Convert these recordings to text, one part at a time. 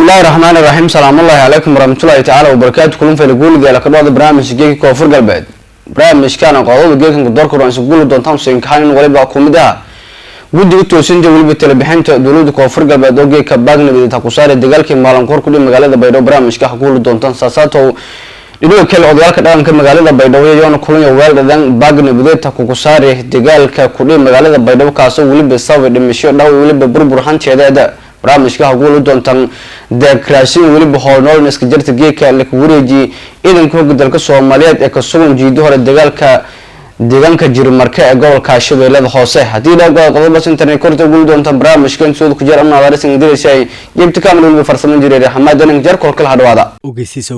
الله الرحمن الرحيم سلام الله عليكم ورحمة الله تعالى وبركاته كلهم في الجول دي على كل برامج جيك كوفر قلبي برامج كان قاضي جيك نقدر كوران سقول دون تامسين كحين وغالب كوميديا ودي وتوسين جو ولي بتلبحين دولود كوفر قلبي دوجي كباغنا بدي تقصار الدجال كي مالن كور كل مجال ده بيدو برامج كحقول دون تام ساساتو إنه كل عضويات كلام كمجال ده بيدو يجون كلهم يوال ده باغنا بدي تقصار الدجال ككل مجال ده بيدو كاسو ولي بيساوي دمشيو ده ولي ببربرهان شيء ده برامج كهقول دونتان دكراسين ولي بحورنول نسك جرت جيكا لك وريجي إذا كوك دلك الصوماليات إكسوم جيدوها الدجال ديجان كجير مركز جول كاشبه لهذا خاصة هدي لا قبل بس إنترنت كورت يقول دونتان برامج كان سود كجير أمنا وارس إنجليزي شيء جبت كامل بالفرصة من جريرة حماد نجار كل هذا ogeysiis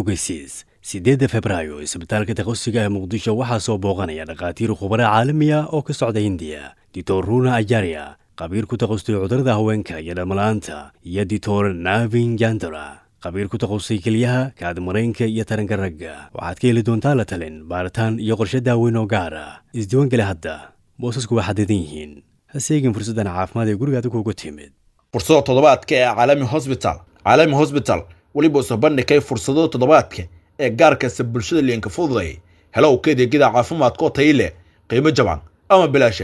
8 Febraayo isbitaalka taqasusiga ee Muqdisho waxaa soo booqanaya dhaqaatiir khubaro caalami ah oo ka socda Hindiya Dr. Runa Ajaria qabiir ku taqasustay cudurrada haweenka iyo dhalmalaanta iyo Dr. Navin Jandara qabiir ku taqasustay kelyaha kaadmareenka iyo taranka ragga waxaad ka heli doontaa la talin baaritaan iyo qorshe daaweyn oo gaar ah isdiiwaan geli hadda boosasku waa xadidan yihiin ha seegin fursadan caafimaad ee gurigaada kuugu timid fursado toddobaadka ee caalami hospital waliba soo bandhigay fursado toddobaadka ee gaarka bulshada leenka fududay helo keedegida caafimaadka tayo leh qiimo jaban ama bilaash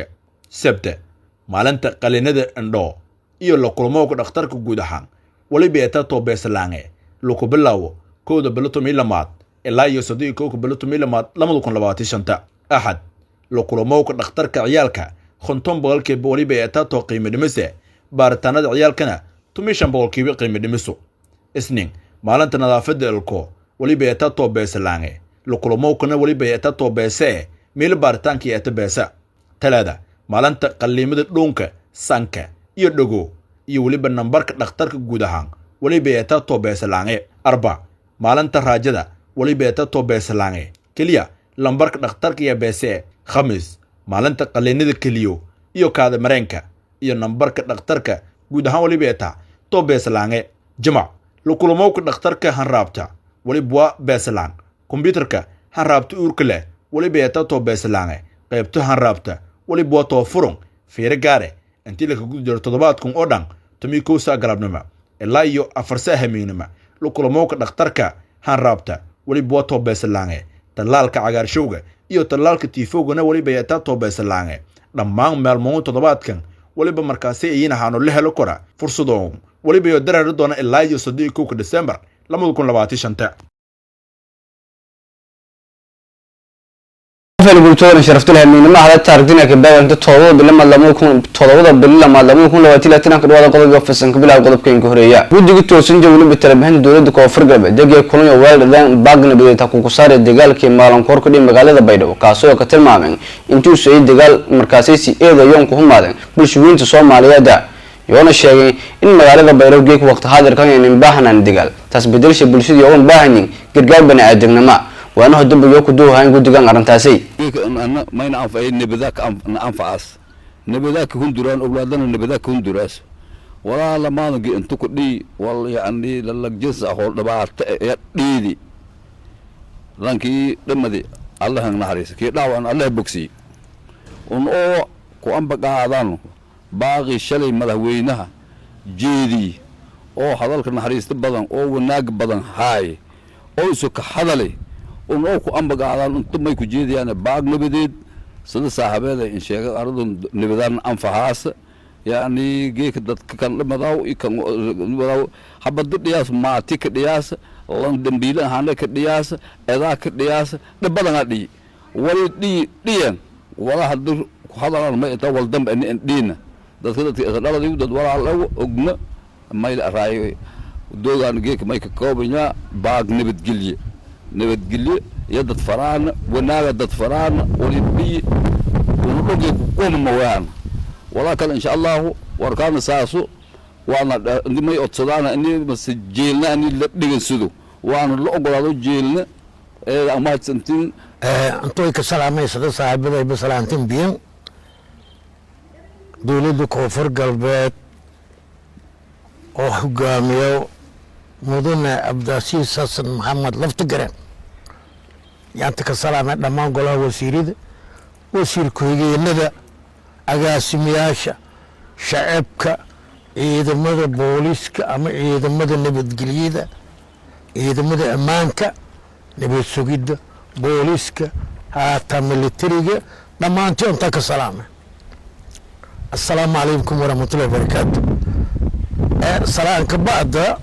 sabta maalinta qalinada indho iyo la kulmo dhakhtarka guud ahaan waliba ay tato beesalaange luku bilawo kooda bilato milamaad ilaa iyo sadii kooda bilato milamaad 2025 ahad la kulmo dhakhtarka ciyaalka khonton boqolkiiba waliba ay tato qiimo dhimise baaritaanada ciyaalkana tumishan boqolkiiba qiimo dhimiso isniin maalinta nadaafada ilko waliba ay tato beesalaange la kulmo kana waliba ay tato beese meel baaritaanka ay tabeesa talaada maalinta qaliimada dhunka sanka iyo dhago iyo waliba nambarka dhakhtarka guud ahaan waliba ay tato beesalaange arba maalinta raajada waliba ay tato beesalaange kaliya lambarka dhakhtarka iyo beese khamis maalinta qaliinada kaliyo iyo kaada mareenka iyo nambarka dhakhtarka guud ahaan waliba ay tato beesalaange juma la kulmo dhakhtarka hanraabta waliba beesalaan computerka hanraabta uurka leh waliba ay tato beesalaange qaybta hanraabta waliba to furun fiire gaare intii la ku jiro toddobaadkan oo dhan tumiko sa galabnimo ilaa iyo afarsa hamiinima la kulmo dhakhtarka hanraabta waliba to beesalaange talaalka cagaarshowga iyo talaalka tiifowgana waliba ay tato beesalaange dhammaan maalmood toddobaadkan waliba markaasi ayina haano la helo kora fursado waliba iyo darar doona ilaa iyo 3 December 2025 فالبلتون شرفت لها من ما هذا تارجتنا كبار أنت تطور بالله ما يكون تطور بالله ما يكون لو أتيلا تنا كده هذا قلب يفسن كبلا قلب كين كهرية ودي قلت توسين جولي بالتلبهن دولة كوفر قلب دقيقة كلون يوال ذن باغن بدي تكون كسر الدجال كي مالن كور كدي مقالة بيدو كاسو كتير مامن انتو سيد دجال مركزي إذا يوم كهم مادن بلشوين تصوم عليه ده يوم الشيء إن مقالة بيدو جيك وقت هذا كان ينباهن عن الدجال تسبدلش بلشوا يوم باهني كرجال بني عدنا ما وأنا هدب يوكو دو هاي قد كان قرنتاسي أنا ما ينعرف أي نبذاك أنفعس نبذاك كون دران أولادنا نبذاك كون دراس ولا لما نجي أنتو كدي والله يعني للك جنس أقول دبعت دي لانكي لما دي الله نحرس كي دعوة الله بكسي ونقو كو أنبقى هذانو باقي الشلي ملهوينها جيدي أو حضلك نحرس تبضن أو وناق بدن هاي أو سك حضلي ونوكو أنبقى على أنتم ما يكون جيد يعني باق نبديد صدق صاحبه إن شاء الله أرضهم نبدان أنفحاس يعني جيك كان لما ذاو كان ذاو حبض الدياس ما تيك الدياس لندن بيلا هناك الدياس إذاك الدياس نبضنا دي ولدي ديان ولا حد هذا ما يتول دم إن دينا ده كده لا ده يود ولا لو أجمع ما يراعي دوغان جيك ما يكوبينا باق نبت جلي نبت قلي يدت فرانا وناغا دت فرانا ولبي ونلقي قوم موان ولكن ان شاء الله وركان ساسو وانا ما يوصلانا اني بس جيلنا اني دغن سدو وانا لو اوغلادو جيلنا اما سنتين انتو كسلامي سدا صاحبي بسلامتين بين دولة كوفر قلبات او حقاميو مدن عبدالعزيز حسن محمد لفتقرن يعني كسلامة لما قالوا وزير كويجي ندى أقاسمياشا شعبك ciidamada booliiska ama ciidamada nabadgelyada ciidamada ammaanka nabad sugidda booliiska haata militariga dhammaantii inta ka salaamay assalaamu calaykum waraxmatullahi wabarakaatu salaanka bacda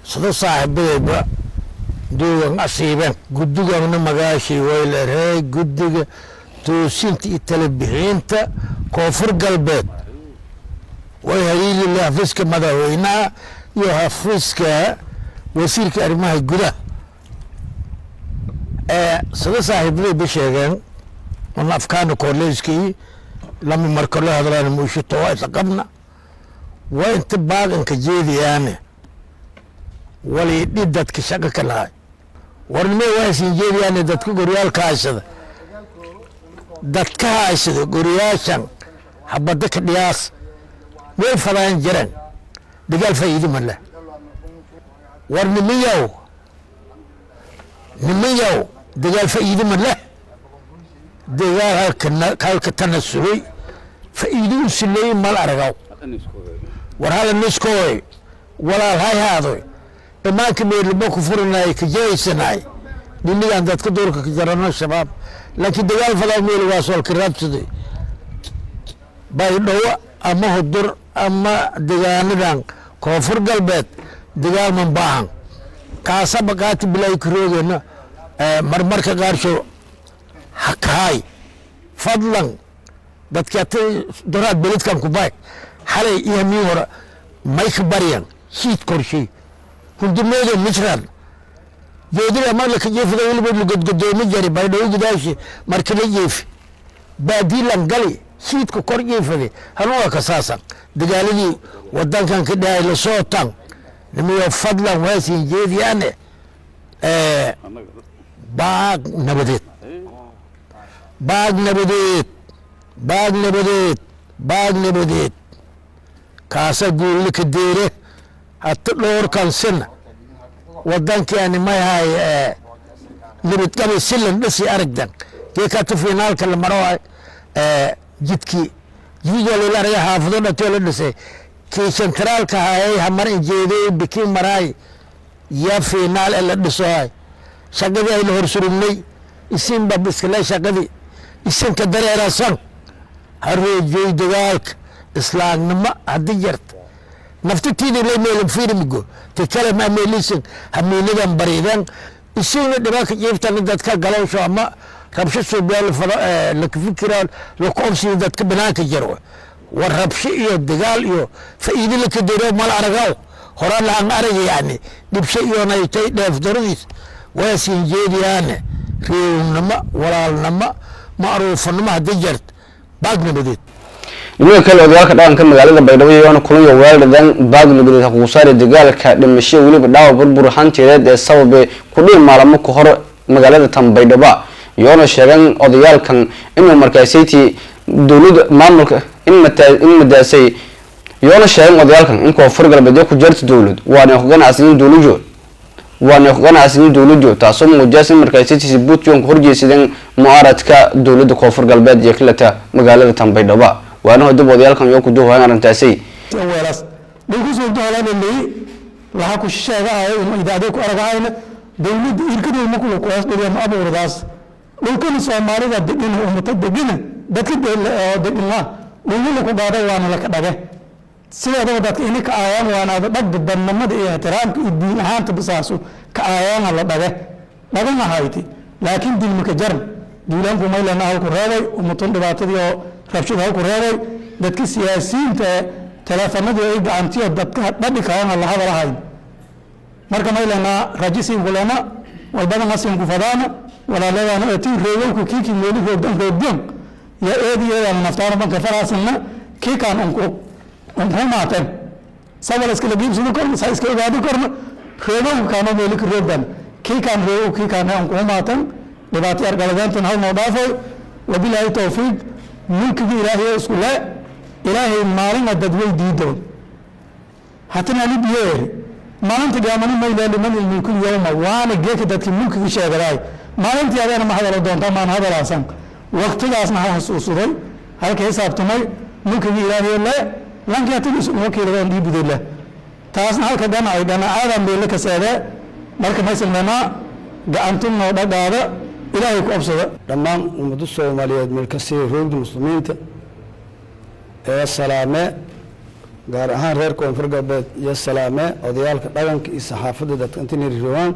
sida saaxiibadayba duugan asiibeen guddigana magaashii way leedahay guddiga toosinta iyo talabixinta koonfur galbeed way haliili xafiiska madaxweynaha iyo xafiiska wasiirka arrimaha gudaha sida saaxiibadayba sheegeen wana afkaana kooleyskii lama marka la hadlaan muushito waa isla qabna waa inta baaganka jeediyaane waliidhi dadka shaqo ka lahay warnime waasin jeediyaane dadka goryaalka haysada dadka haysada goryaashan habada ka dhiyaas way fadaan jireen dagaal faa'iido ma leh war nimayow dagaal faa'iido ma leh dagaal halka tanasulay faa'iido u sileeyey mal aragaw war hala niskooy walaal hay haadoy imaanka meelba ku furanay ka jeeysanaay ninigan dadka doorka ka jarano shabaab laakiin dagaal fadaan meel waa soo kiraabsaday baydhabo ama hudur ama degaanadan koonfur galbeed dagaal man baahan kaasa baqaati bilay kuroogeena marmarka qaarsho hakaay fadlan dadka daraad beledkan ku baay xalay iyo mii hore may ka baryan shiid korshay hundumooda misran jeedina mar la ka jeefada weliba la godgodoomi jari baydhabo gudaashi marka la jeefi baadiilan gali shiidka kor jeefade hanuwa ka saasan dagaaladii wadankan ka dhahay la soo tan nimiyo fadlan waasin jeediyaane baag nabadeed kaasa guulli ka deere hata dhowrkan sina wadankeeni may hay nabadgabi silan dhisi aragdan geekata finaalka la maro jidkii jidwalila araga xaafado dhatee la dhisay kii sentraalka hayay hamar injeeday biki maraay ya finaal ee la dhisohay shaqadii ayna horsurugnay isin bab iskale shaqadii isinka dareerasan haroojooy dagaalka islaamnimo haddii jarta naftitiidii la meelin fiirmigo te kale ma meelisan hamiinadan bariidan isina dhibaaka jeeftana dadka galowsho ama rabsho suubiyaal la fikiraan la koobsi dadka banaanka jaro war rabsho iyo dagaal iyo faa'iido la ka diro mal aragaw horaan la aan arag yani dibsho iyo naytay dheef daradiis waa siin jeediyaane riiwnimo walaalnimo macruufnimo haddii jarta baag nabadeed nimanka kale odayaalka dhaqanka magaalada baydhabo iyagoona kulanya weerardan baag nabadeed ha kugu saari dagaalka dhimasho weliba dhaawac burbur hantiyadeed ee sababay ku dhihi maalamo ka hor magaalada tan baydhabo iyagoona sheegan odayaalkan inuu markaasaytii dowladda maamulka in madaasay iyagoona sheegan odayaalkan in koonfur galbeed ku jarta dowlad waana ku ganacsiin dowladdu taasoo muujinaysa in markaasaytii Puntland horjeesadeen mucaaradka dowladda koonfur galbeed iyo kilata magaalada tan baydhabo waana dib odayaalkan iyo ku duuhaan arintaasi weeras dhulku soo doolanay waxa ku sheegay in idaacada ku aragayna dawladda irkadu ma ku qoys dhigay ma abuuradaas dhulkan Soomaalida degan ummada degan dadka degan dhulku ku dhaaday waana la ka dhagay sidoo dadka in ka aayaan waana dhag dadnimada iyo ixtiraamka iyo diin ahaanta bisaasu ka aayaan la dhagay dhagana hayti laakiin diin ma ka jaran diilanku ma ilaa ku reebay ummatan dhibaatadii rabshada ku reebay dadka siyaasiyiinta teleefanadii ay gacantiyo dadka dhadhi kaana la hadalahayn marka ma ilaa rajisiin kulama walbadana siin ku fadaana walaalada ay tii reebanku kiiki meeli hoodan ya eediyeeda naftaana banka faraasna kiikan unku maatan sabal iska lagiibsido korna sa iska ogaado korna reebanku kaana meeli ku reeban kiikan reebanku kiikan unku maatan dhibaato argaladantan hal noo dhaafay wabillahi tawfiiq mulkiga ilaahay isku la ilaahay maalin dadway diido hatana libiyeer maalinta gaamani ma ilaahay man mulku yawma waana geeka dadkii mulkiga sheegay maalintii adeena ma hadalo doonta maan hadalaasan waqtigaasna ha xasuusuday halka xisaabtamay mulkiga ilaahay la لانك يتلس وكيل غير دي بدله تاسنا هلك دنا آدم بيلك سادة مركب هاي سلمنا قانتم نودا دادا إلهي كأبصدا لما مدرسة الصومالية من الكثير من المسلمين السلامة قال هان غير كونفر قبل يا السلامة أضيالك دعوانك الصحافة ده أنتني الجوان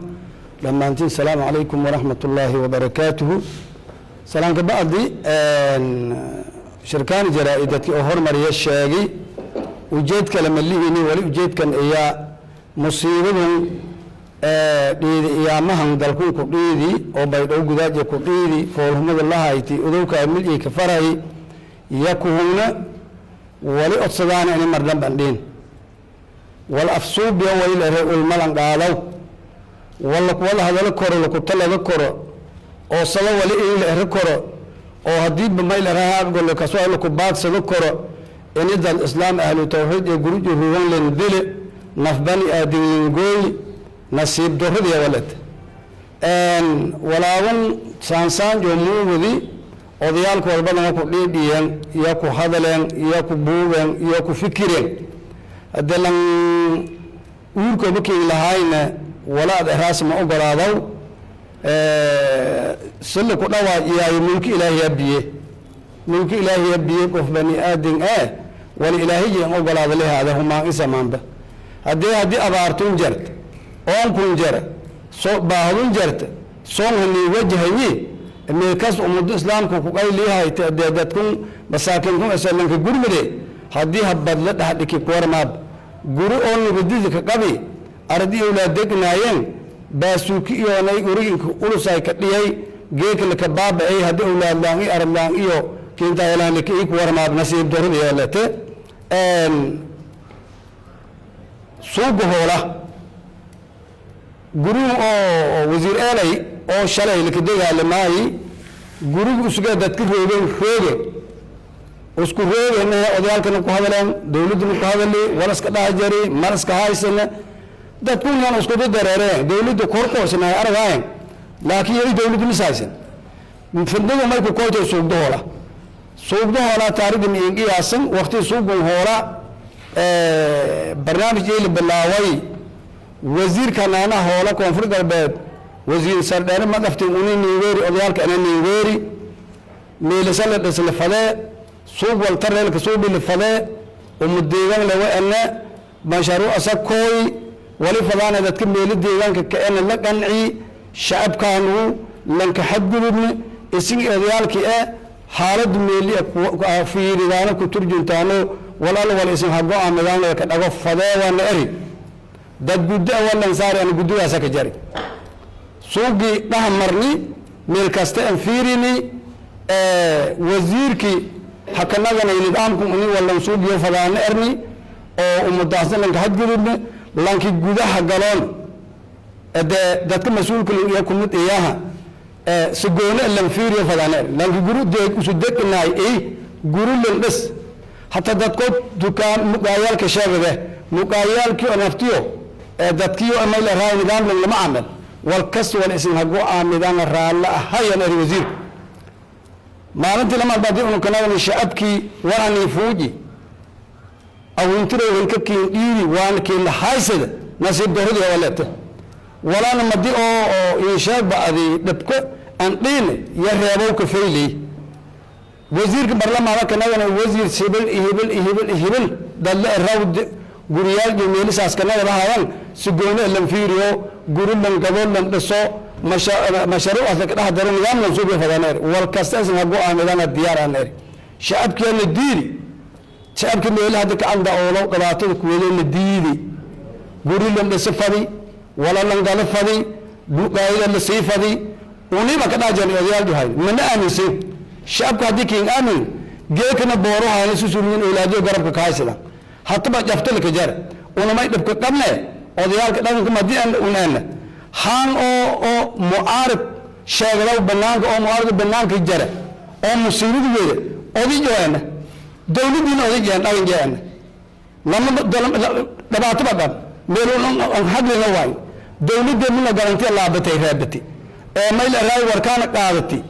لما أنتين السلام عليكم ورحمة الله وبركاته سلام كبعدي شركان جرائدتي أهور مريا الشاقي وجيت كلام اللي هني ولي وجيت كان إياه مصيبة يا مهن دلكون كقيدي أو بيد أو جداد كقيدي فورهم الله هايتي أذوك أملي كفرعي يكون ولي أتصدان أن مردم بندين والأفسوب يوم إلى الملان قالوا والله هذا الكرة لكتل الكرة أو صلوا ولي إلى الكرة أو هديب بما إلى رهاب قال لك سؤال لكبات سلكرة إن إذا الإسلام أهل التوحيد يقولون جهوان لندل نفبني آدمين قوي نصيب دهر يا ولد ان ولاون سانسان جمو ودي اوديالك والبنا كو ديديان ياكو هادلن ياكو بوغن ياكو فكرين ادلن uurka markii lahayna walaad raas ma ogolaado sille ku dhawaajiyay mulki ilaahi yabiye qof bani aadin wal ilaahi ogolaado leeyahay huma isamaanba hadii abaartun jart oon kun jara soo baahun jarta soon hali wajhayi meelkaas ummadda islaamka ku qayliyahay dadkun masaakinkun asalanka gurmade hadii habad la dhaxdhiki koormaad guru oo nabadida ka qabi ardi awlaad degnaayeen baasuuki iyo nay uriginka ulusay ka dhiyay geekla ka baaba ay hadii awlaad laangi arlaan iyo kinta yeelan ki ku warmaad nasiib dorada yeelate suugu hoola guru oo wasiir eelay oo shalay la dagaalamay gurigu isuga dadka reebeen isku reebeen odayalkan ku hadleen dawladdu ku hadlay walaska dhaajari maraska haysana dadku inaan isku dareereen dawladdu korkoosna ay aragayeen laakiin ay dawladdu misaysan fadhiga markuu kooto suuqdo hoola taariikhda ingiyaasan waqti suuqu hoola barnaamij ay bilaaway وزير كان أنا هولا كونفر قلبات وزير سردار ما دفتي أني نيوري أضيالك أنا نيوري ميلسالة بسل الفضاء سوق والتر لك سوق بالفضاء ومديغان لو أن مشروع أسكوي ولي فضانا ذاتك ميلي ديغان كأن لك أنعي شعب كانوا لنك حد بابن اسم أضيالك حالد ميلي في رضانا كترجون تانو ولا اسم حقو عمدان لك أغف فضاء وانا أري dad guddo wala saar aan guddigaas ka jari suuqi dhamarni meel kasta aan fiirini wasiirki hakanagana nidaamku uni wala suuqiyo fadaan erni oo umadaasna lanka hadgudubne lanki gudaha galoon dadka mas'uulka iyo kumid iyaha sugoona lan fiiriyo fadaan lanki guru deeg usu degnay guru lan bas hatta dadku dukaan muqaayalka shababe muqaayalki oo naftiyo dadkiyo ama la raay nidaam lama amal wal kas wal ism hago aamidan raala hayan wasiir maalintii lama baadi uu kana shacabki warani fuuji aw intiro wilka kiin dhiiri waan kiin haysada nasiib dorada walata walaana madi oo inshaad baadi dabka aan dhiin ya reebo ka feeyli wasiirka barlamaanka kana wasiir sibil dal rawd guriyaal meelisaas kana lahaayeen sugoona lan fiiriyo guri lan gabol lan dhiso mashruuc ka dhaxdaro nidaam lan soo fadaaneer wal kastaas ma go'aanadana diyaaraan shacabkeena diiri shacabka meelaha dadka anda oo loo qabaato ku weeyeen diidi guri lan dhiso fadi wala lan galo fadi duqaayada la sii fadi ونيما كذا جاني أذيال جهاي من أمسي شاب كذي كين أمين جيكنا بورو هاي سوسمين أولادي وقرب كايسلا حتى ما جفتل كجار ونما يدبك كمله أذيال كذا كم دي أن ونأنا هان أو معارض شغله بنانك أو معارض بنانك كجار أو مسيرد غيره أذي جوانا دولة دين أذي جان أذي جان لما دبعت بقى ميلون حد لنواي دولة دين من garanti الله بتيرابتي ما إلى رأي وركان قاعدتي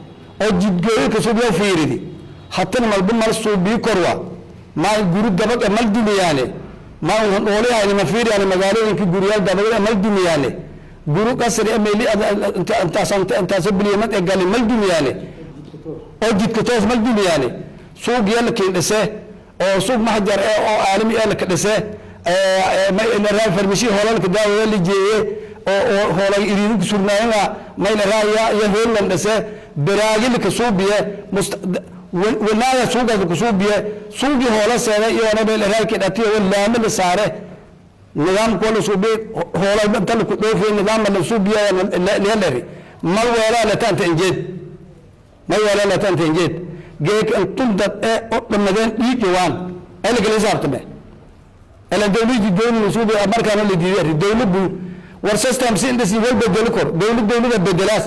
أو جدّي كسبوا فيردي حتى لما البن مرسو بيكروا ما يقولوا دبق ملدم يعني ما نقولها يعني ما فير يعني مقالين في جوريال دبق ملدم يعني جورو كسر أميلي أنت سبلي ما تقال ملدم يعني أجد كتوس ملدم يعني سوق يلك النساء أو سوق محجر أو عالمي يلك النساء ما إلى رأي فرمشي هولك داوي اللي جيه أو هولا يريدك سرنا ما إلى رأي يهول النساء براجل كسوق بيه ولا سوق كسوق بيه سوق هولا سنة يوانا بإلى رأي كده ولا من ساره نظام كل سوق هولا بنتلك في نظام السوق بيه لهلري ما ولا لا تنتجد ما ولا لا تنتجد جيك أن تلدت لما ذن يجوان أنا قال إزارت به أنا دولة الدولة نسوب أمريكا اللي دي الدولة بو ورسستهم سين دسي وين بدلكور دولة بدلاس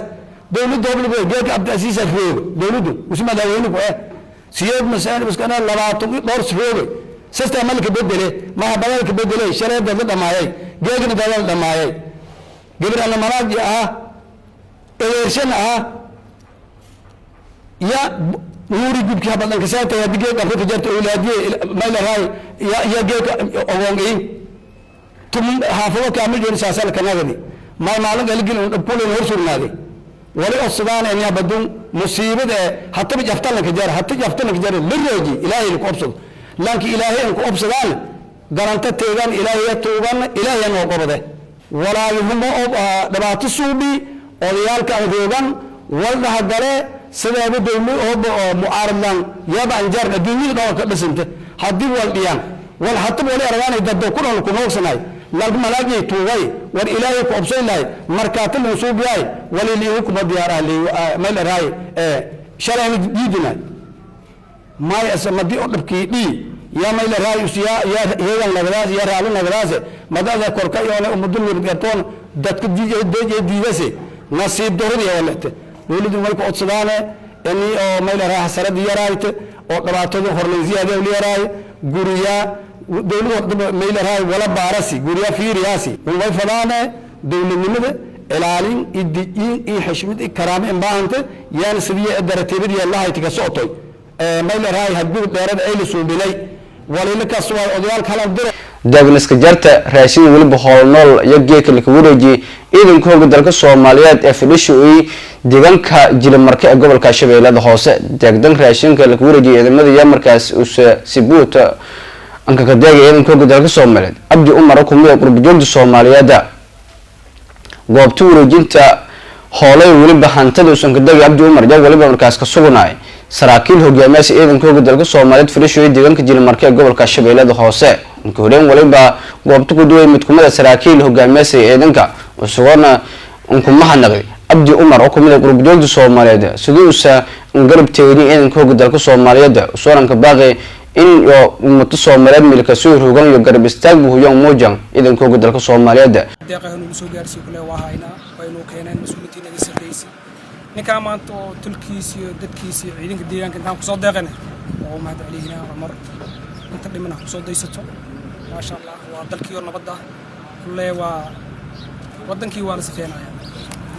دولة جيك عبد العزيز الفوق دولة وش ما داوينه بقى سياد مسائل بس كنا لبعضهم دورس فوق سستهم ملك بدله ما بدلك بدله شرط بدل دماعي جيك ندال دماعي قبل أنا مراجع إيرشن يا نوري جب كي هبلن كسات يا دقيقة كفر جت أولادي ما له هاي يا جيك أوانجين ثم حافظوا كامل جون ساسال كنادي ما معلم قال لك بقول الهرسول نادي ولا الصبان أن يبدون مصيبة حتى بجفتنا كجار حتى جفتنا كجار للرجي إلهي لك أبصر لكن إلهي لك أبصران قرنت تيجان إلهي توبان إلهي نوقبه ولا يهم دبعت الصوبي وليال كأذوبان ولا هدره سبب دولة أو معارضنا يبقى إنجار الدنيا ده كبسنته حدي والديان والحتى ولا أرجان يدبر كلهم كنوع سناي لكن ملاجي توعي والإلهي كأبصر لاي مركات الوصول جاي وللي يكون بديارة اللي ما الرأي شرعي جدنا ما يسمى دي أقرب كي يا ما الرأي يا هي النجراس يا رأي النجراس ماذا ذا كركا يوم أمدن يرجعون دتك دي بس نصيب دهور يا ولد ولد ملك أتصدانه إني أو ما راح سرد يرايت أو قبعته هرلزيا دولي يراي غوريا دولي ما راي ولا بارسي غوريا في رياسي وما فلانة دولي نمد العالم الدين حشمت الكرام إنبانت يعني سبيه الدرتيبي دي الله يتكسوتوي ما راي هدبو دارد أيل سوبلي وليلك سواء أدوال كلام در دابنسك جرت راشين ولب هولنول يجيك الكوريجي إذن كوج درك الصوماليات أفريشوي deegaanka jilimarka ee gobolka Shabeellada Hoose deegdan raashinka la kuwareejiyay ciidamada yamarkaas Sibuuta anka ka deegay ciidanka dalka Soomaaliyeed Abdi Umar oo kumid ah qurbijoogta Soomaaliyeed goobta wareejinta hoolay waliba hantada uu ka deegay Abdi Umar jaw waliba markaas ka sugnay saraakiil hogaamiyaasha ciidanka dalka Soomaaliyeed Fariishoy deegaanka jilimarka ee gobolka Shabeellada Hoose inka horeen waliba goobta ku duway mid kumid ah saraakiil hogaamiyaasha ciidanka oo sugan kuma hanaqay Abdi Umar oo kumid ah qurbijoogta Soomaaliyeed sidoo uu garab teegnay ciidanka dalka Soomaaliyeed sooranka baaqay in ummadda Soomaaliyeed milka soo rogan iyo garab istaag buu yoon moojan ciidanka dalka Soomaaliyeed deeqahan uu soo gaarsiin kule waa hayna waynu keeneen mas'uuliyiinta naga shaqeeyay ninka maanta oo tulkiisa iyo dadkiisa ciidanka deegaanka intaan ku soo deeqana oo mahad celiina Umar inta dhimana ku soo daysato ma sha Allah waa dalkii nabadda kule waa wadankii waa la safeenaya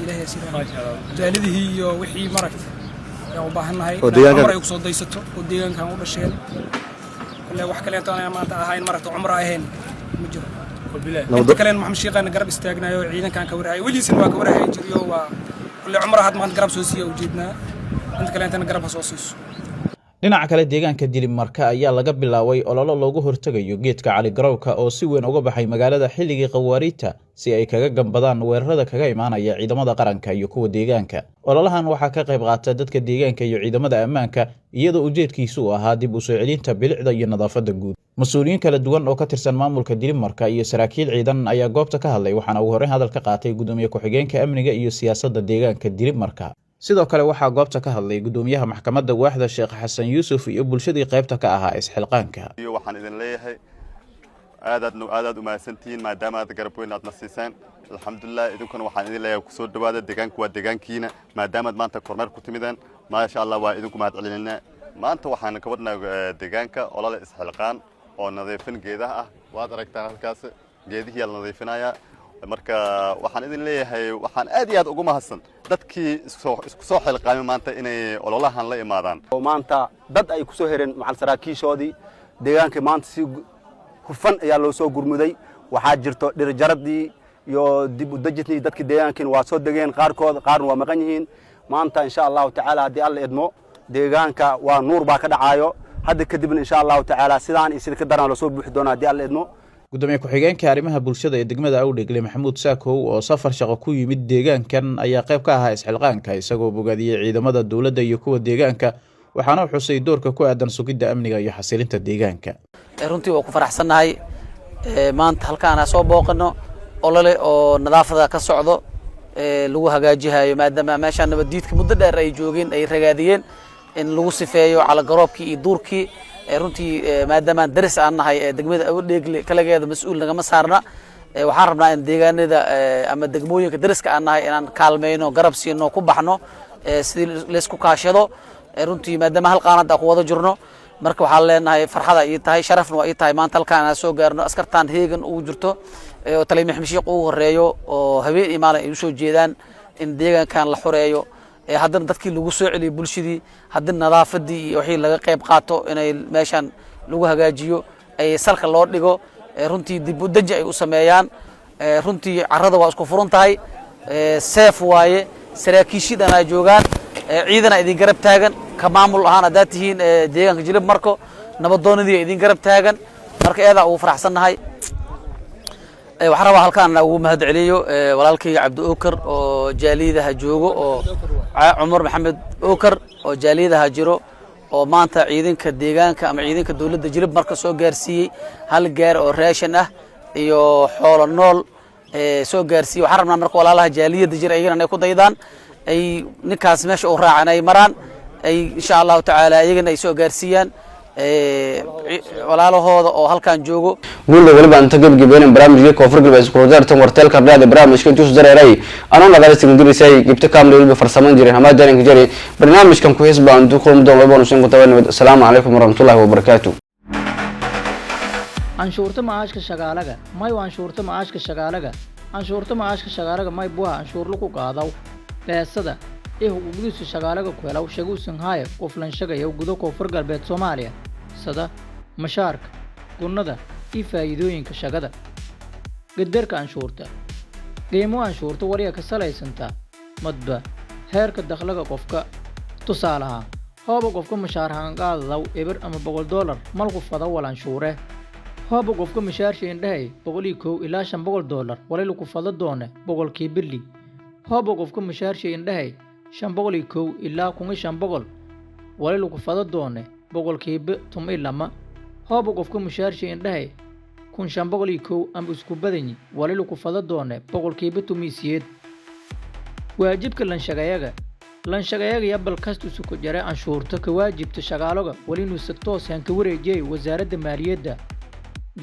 ilaahay siraan jaalidii iyo wixii maragtay yaa u baahanahay Umar ay ku soo daysato oo deegaanka u dhasheen kule wax kale intaan maanta ahayn maragtay Umar ahayn ma jiro inta kale maxamed sheekana garab istaagnayo ciidankan ka warahay waligiisna waa ka warahay jiriyo waa kule Umar had maanta garab soo siiyo ujeedna inta kale intaan garab soo siiso dhinaca kale deegaanka Dilimarka ayaa laga bilaaway ololo loogu hortagayo geedka cali garowka oo si weyn uga baxay magaalada xilligii qawaariita si ay kaga gambadaan weerarada kaga imaanaya ciidamada qaranka iyo kuwa deegaanka ololahan waxaa ka qayb qaata dadka deegaanka iyo ciidamada ammaanka iyadoo ujeedkiisu ahaa dib u soo celinta bilicda iyo nadaafadda guud mas'uuliyiin kala duwan oo ka tirsan maamulka Dilimarka iyo saraakiil ciidan ayaa goobta ka hadlay waxaana ugu horreyn hadal ka qaatay gudoomiye ku-xigeenka amniga iyo siyaasadda deegaanka Dilimarka sidoo kale waxaa goobta ka hadlay gudoomiyaha maxkamadda waaxda Sheekh Xasan Yuusuf iyo bulshadii qaybta ka ahaa isxilqaanka waxaan idin leeyahay aad u mahadsantihiin maadaama aad garab weyn aad nasiiseen alxamdulillah idinkuna waxaan idin leeyahay ku soo dhawaada deegaanka waa deegaankiina maadaama aad maanta kormeer ku timideen maasha Allah waa idinku mahad celinaa maanta waxaan ka wadnaa deegaanka olole isxilqaan oo nadiifin geedaha ah waad aragtaa halkaas geedihii la nadiifinayaa marka waxaan idin leeyahay waxaan aad iyo aad ugu mahadsan dadkii isku soo xilqaamay maanta inay ololahan la imaadaan oo maanta dad ay ku soo hereen macal saraakiishoodii deegaanka maanta si hufan ayaa loo soo gurmuday waxaa jirto dhirjaradii iyo dib u dejintii dadka deegaankan waa soo degeen qaarkood qaarna waa maqan yihiin maanta insha Allah ta'ala hadii alla idmo deegaanka waa nuur baa ka dhacayo hadda kadibna insha Allah ta'ala sidaan iyo sida ka daran loo soo buuxi doona hadii alla idmo gudoomiye ku-xigeenka arrimaha bulshada ee degmada Awdheegle Maxamuud Saakow oo safar shaqo ku yimid deegaankan ayaa qayb ka ahaa isxilqaanka isagoo bogaadiyay ciidamada dawladda iyo kuwa deegaanka waxaana xusay doorka ku aadan sugidda amniga iyo xasilinta deegaanka runtii waa ku faraxsanahay maanta halkaan soo booqano olole oo nadaafada ka socdo lagu hagaajihayo maadaama meesha nabadiidka muddo dheer ay joogeen ay ragaadiyeen in lagu sifeeyo cala garoobkii iyo duurkii runtii maadaama daris aan nahay degmada Awdheegle kalageeda mas'uul naga ma saarna waxaan rabnaa in deegaanada ama degmooyinka dariska aan nahay inaan kaalmeeyno garab siino ku baxno sidii la isku kaashado runtii maadaama hal qaanad ku wada jirno marka waxaan leenahay farxada ay tahay sharafna waa ay tahay maanta halkaan aan soo gaarno askartaan heegan ugu jirto oo talay maxmishiiq ugu horeeyo oo habeen imaanay ay soo jeedaan in deegaankan la xoreeyo haddana dadkii lagu soo celiyay bulshadii haddana nadaafadii iyo wixii laga qayb qaato inay meeshan lagu hagaajiyo ay salka loo dhigo runtii dib u daji ay u sameeyaan runtii carrada waa isku furan tahay seef waaye saraakiishidana joogaan ciidana idin garab taagan ka maamul ahaan hadaad tihiin deegaanka Jilib Marko nabadoonadii idin garab taagan marka eeda ugu faraxsanahay waxaan rabaa halkaan ugu mahad celiyo walaalkayga Cabdi Ookar oo jaalidaha joogo oo Cumar Maxamed Ookar oo jaalidaha jiro oo maanta ciidanka deegaanka ama ciidanka dawladda Jilib Marko soo gaarsiiyay hal gaar oo raashin ah iyo xoolo nool soo gaarsiiyay waxaan rabnaa marka walaalaha jaaliyada jira ayagana ay ku daydaan ay ninkaas meesha u raacanay maraan ay insha Allah ta'ala ayagana ay soo gaarsiiyaan walaalahooda oo halkaan joogo guulda waliba inta gabagabeeyeen barnaamijka koonfur galbeed isku wadaartan warteelka raad barnaamijka intuu dareeray anoo nagaalista ingiriisay gibta kaamil waliba farsaman jireen ama jaranka jari barnaamijkan ku hees baan intuu kulmo doon waliba nuusan ku tabanimid assalaamu calaykum warahmatullaahi wabarakaatuh anshuurta maashka shaqaalaga may anshuurta maashka shaqaalaga anshuurta maashka shaqaalaga may buha anshuur lagu qaadaw beesada xuquuqdiisa shaqaalaga ku helaw shaguusan haya qoflan shaqayo gudo koonfur galbeed Soomaaliya sada mashaarka gunnada iyo faa'iidooyinka shaqada gadarka anshuurta qiimo anshuurta wariga ka salaysanta madba heerka dakhliga qofka tusaalaha hooba qofka mashaarhan qaadaw eber ama $100 malku fada wal anshuure hooba qofka mashaarsheen dhahay $101 ilaa $500 waliba ku fada doona boqolkii billi hooba qofka mashaarsheen dhahay $501 ilaa $500 waliba ku fada doona boqolkii 12 hooba qofka mashaarsheen dhahay $501 ama isku badanyi waliba ku fada doona boqolkii 8 waajibka lan shaqayaga yabal kastu ku jara anshuurta ka waajibta shaqaalaga walinu si toos ah ka wareejiyay wasaaradda maaliyadda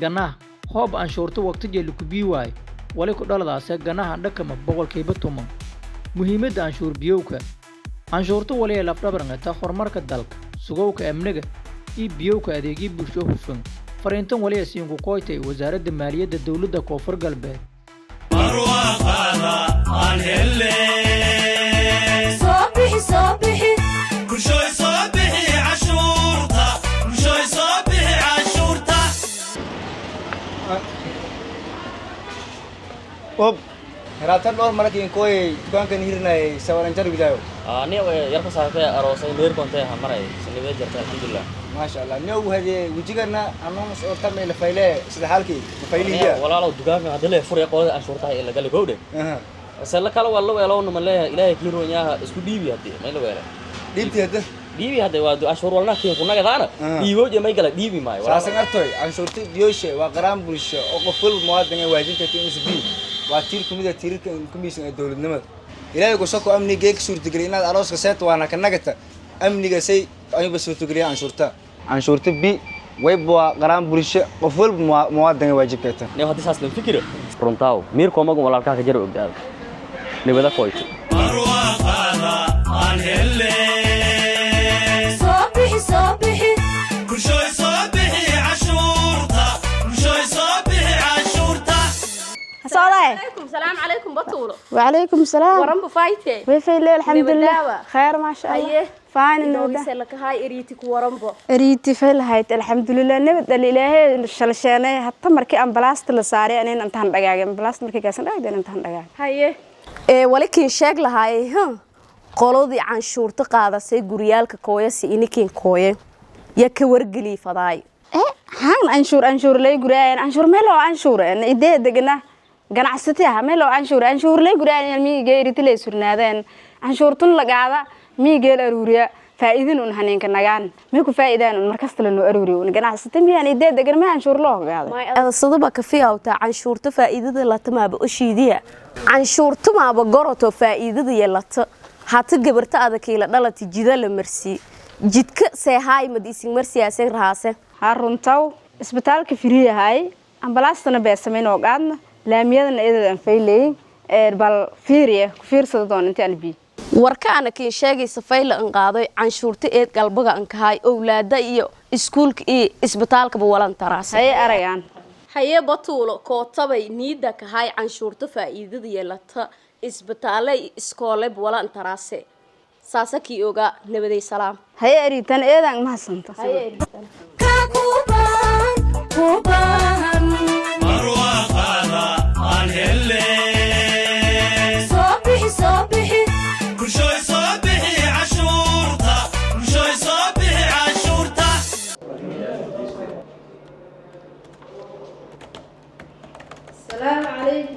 ganah hoob anshuurta waqtiga lagu biiwaay wali ku dhaladaas ganaha dhakama boqolkii 10 muhiimadda anshuur biyowka anshuurta wali la dhabarnata horumarka dalka sugowka amniga iyo biyowka adeegyo bulsho hufan fariintan wali asiin ku qoytay wasaaradda maaliyadda dawladda koonfur galbeed Bob, ratan or malakin koy tuan kan hirnai sawaran jar bidayo. Ni yarka saakay aroosay leer kontay hamaray siniwe jarta alxamdulillah. Masha Allah. Ni uu hadi wajigana anoo soo tamay la fayle sida halkii fayliya. Walaalo dugaanka hadii furay qolada anshuurta ay laga gowde. Sala kala wala weelo numa leeyahay ilaahay kiiroonyaha isku dhiibi hadii ma la weelo. Dhiibti hadda dhiibi hadda waa anshuur walna kiin ku nagadaana. Dhiibo je may gala dhiibi maayo. Saasan artoy anshuurta biyoshe waa qaran bulsho oo qof walba muwaadin ay waajibta in isbii. waa tiir kumida tiirka commission ee dawladnimada ilaahay ku soo amniga ee suurtagelay inaad arooska seet waana ka nagata amniga say ayba suurtagelay anshuurta bi way baa qaran bulsho qof walba muwaadin waajibkeeta ne hadii saas la fikiro runtaaw miir koomagu walaalka ka jaro ogdaad nibada qoyto arwaaqada aan hele sabixi kushoy sabixi ashurta kushoy sabixi ashurta عليكم السلام عليكم بطولة وعليكم السلام ورم بفايتي ويفي الليل الحمد لله خير ما شاء الله فاين نوبي سلك هاي إريتك ورمبو ريتي في الهايت الحمد لله نبت الإلهي شلشانة حتى مركي أمبلاست لصاري أنا أنتهن دقاق أمبلاست مركي كاسن دقاق أنتهن دقاق هاي ولكن شغلة هاي ها قولودي عن شورت قاعدة سي غوريالك كويس إنكين كويه يا كورجلي فضاي هان أنشور لي غوريان أنشور ملو أنشور أنا إيدي دقنا ganacsataa meel oo anshuur lay guraan miigay ritile surnaadeen anshuurtun la qaada miigay la aruuriya faa'iidin un haneenka nagaan ma ku faa'iidaan un markasta la noo aruuriyo ganacsataa miyaan idee degan ma anshuur loo qaada ma sadaba ka fiawta anshuurta faa'iidada la tamaaba u shiidiya anshuurta ma ba goroto faa'iidada yeelata hata gabarta adakayla dhalati jida la marsi jidka seehay madiisin marsiyaasay raase haruntaw isbitaalka firiyahay ambalaastana beesameyn oo qaadna laamiyadana iyadan faylay bal fiiriye ku fiirsado doon inta aan bi warka ana kii sheegaysa fayla an qaaday canshuurta eed galbaga an kahay awlaada iyo iskuulka iyo isbitaalka walan taraas hay aragaan haye batuulo kootabay niida kahay canshuurta faa'iidada yeelata isbitaalay iskoolay walan taraase saasaki oga nabaday salaam hay aritan eedan ma hasanta hay aritan ka kuban marwaqada aan hele صبحي كلشوي صبحي عشورتا كلشوي صبحي عشورتا السلام عليكم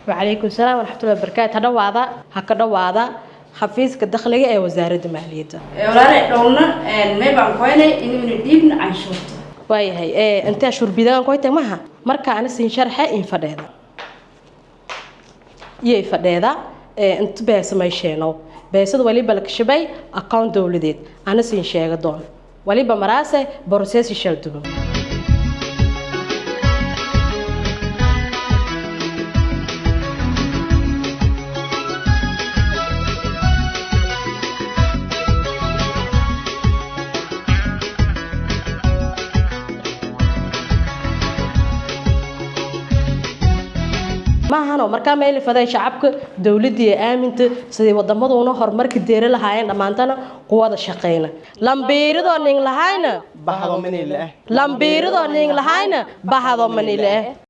وعليكم السلام ورحمة الله وبركاته هكذا وعدا حفيظك الداخلية أي وزارة المالية ولا دولنا ما بنقولي إن من الدين عن شرطة واي هي أنت شو بدان قويت معها مركا أنا سنشرحه إن فديدا يي فديدا أنت بس ما يشينو بس هذا ولي بالك شبي أكاونت دولديد أنا سنشيغ دون ولي بمراسة بروسيس يشلتو ما هنو مركا ميل فداي شعبك دولتي آمنت سيدي ودمدونا هرمرك دير لهاين دمانتنا قوة شقينا لامبيردو نين لهاينا بحضو من الله لامبيردو نين لهاينا بحضو من الله